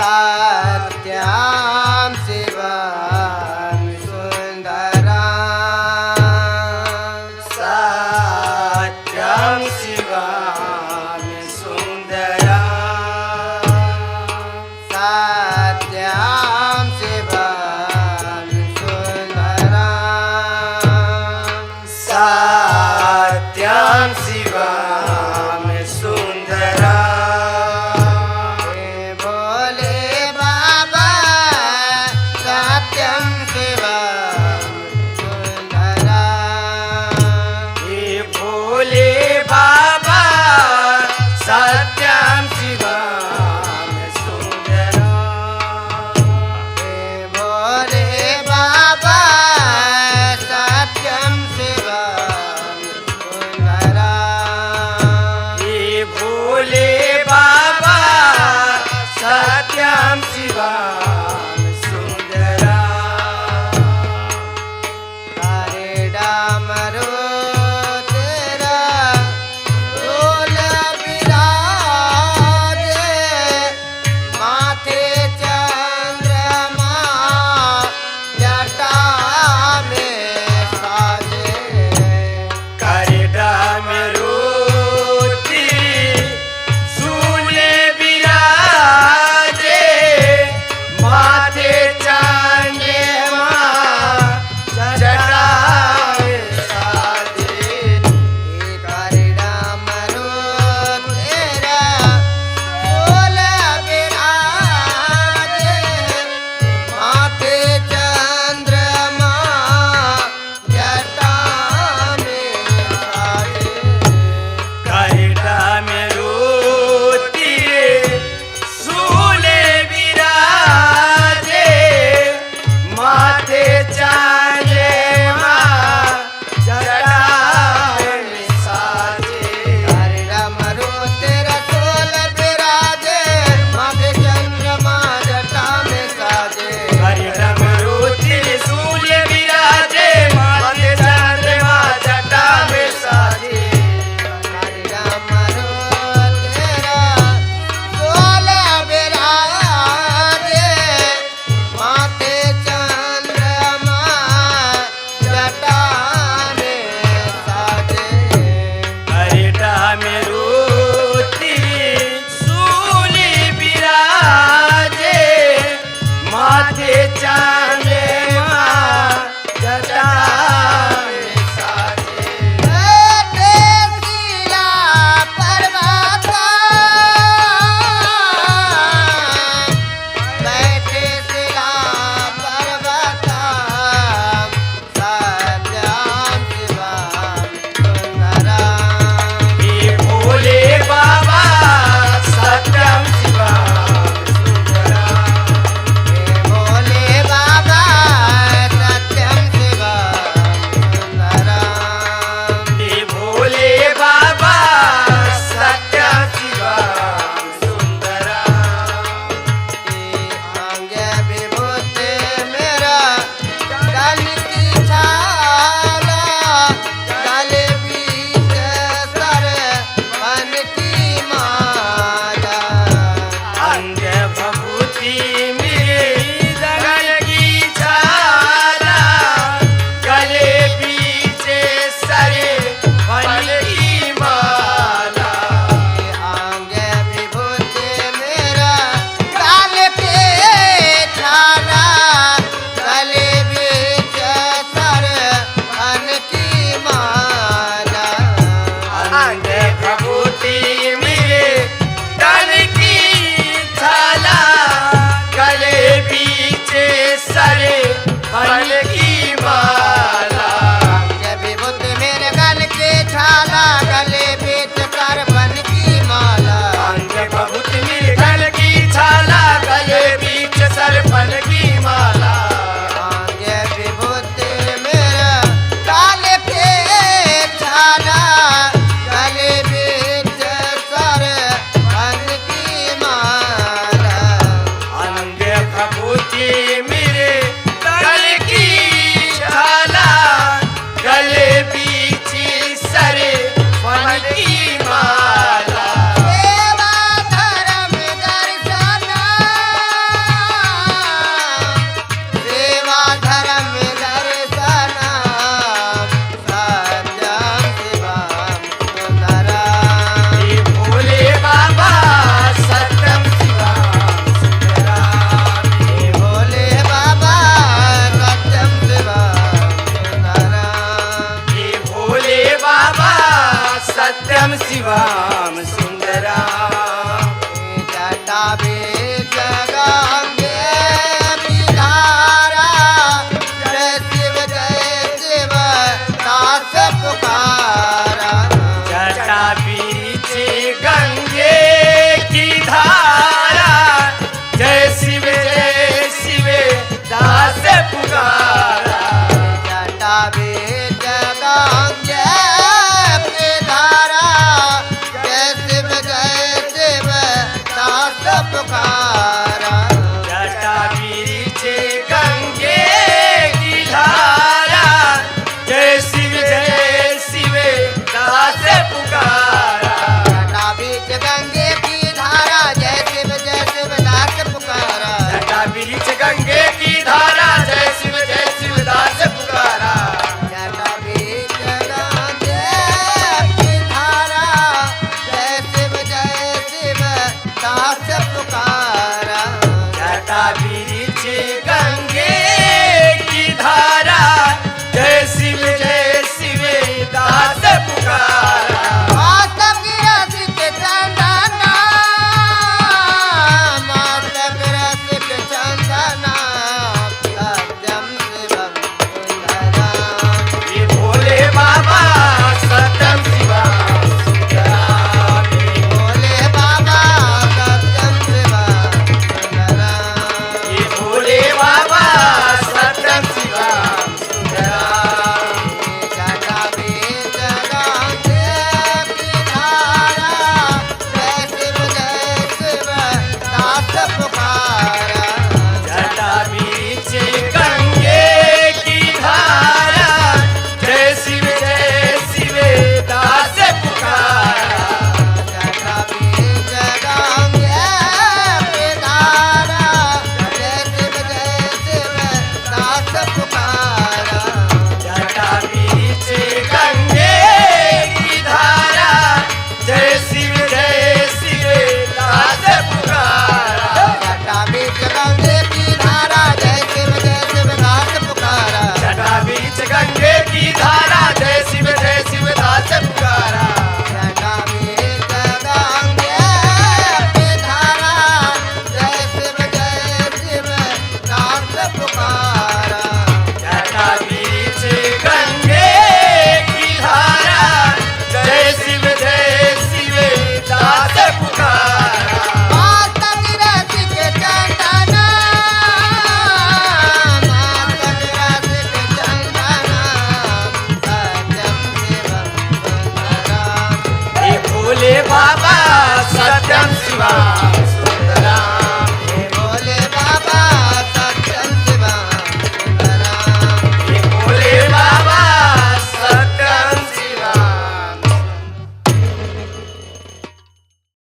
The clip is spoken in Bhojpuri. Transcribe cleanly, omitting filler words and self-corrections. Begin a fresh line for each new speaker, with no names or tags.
सत्यं शिवं सुन्दरं सत्यं शिवं सुन्दरं सत्यं शिवं सुन्दरं सत्यं शिवं सुन्दरं बोले जटा बीच गंगे की धारा जय शिव दास पुकारा
जटा बीच गंगे की धारा जय शिव दास पुकारा
जटा बीच गंगे की धारा जय शिव दास पुकारा
जटा बीच गंगे की धारा जय शिव दास पुकारा
जटा बीच गंगे की धारा जय शिव दास पुकारा
जटा बीच गंगे की धारा जय शिव दास पुकारा
माता की रसिक चंदना माता की रसिक चंदना सत्यम शिवम सुंदरम
ये भोले बाबा सत्यम शिवम सुंदरम
भोले बाबा सत्यम शिवम सुंदरम
ये भोले बाबा सत्यम शिवम सुंदरम
जटा बीच गंगे की धारा जय शिव दास पुकारा
जटा बीच गंगे की धारा जय शिव दास पुकारा
जटा बीच गंगे की धारा जय शिव दास पुकारा
जटा बीच गंगे की धारा जय शिव दास पुकारा
जटा बीच गंगे की धारा जय शिव दास पुकारा
जटा बीच गंगे की धारा जय शिव दास पुकारा
जटा बीच गंगे की धारा जय शिव दास पुकारा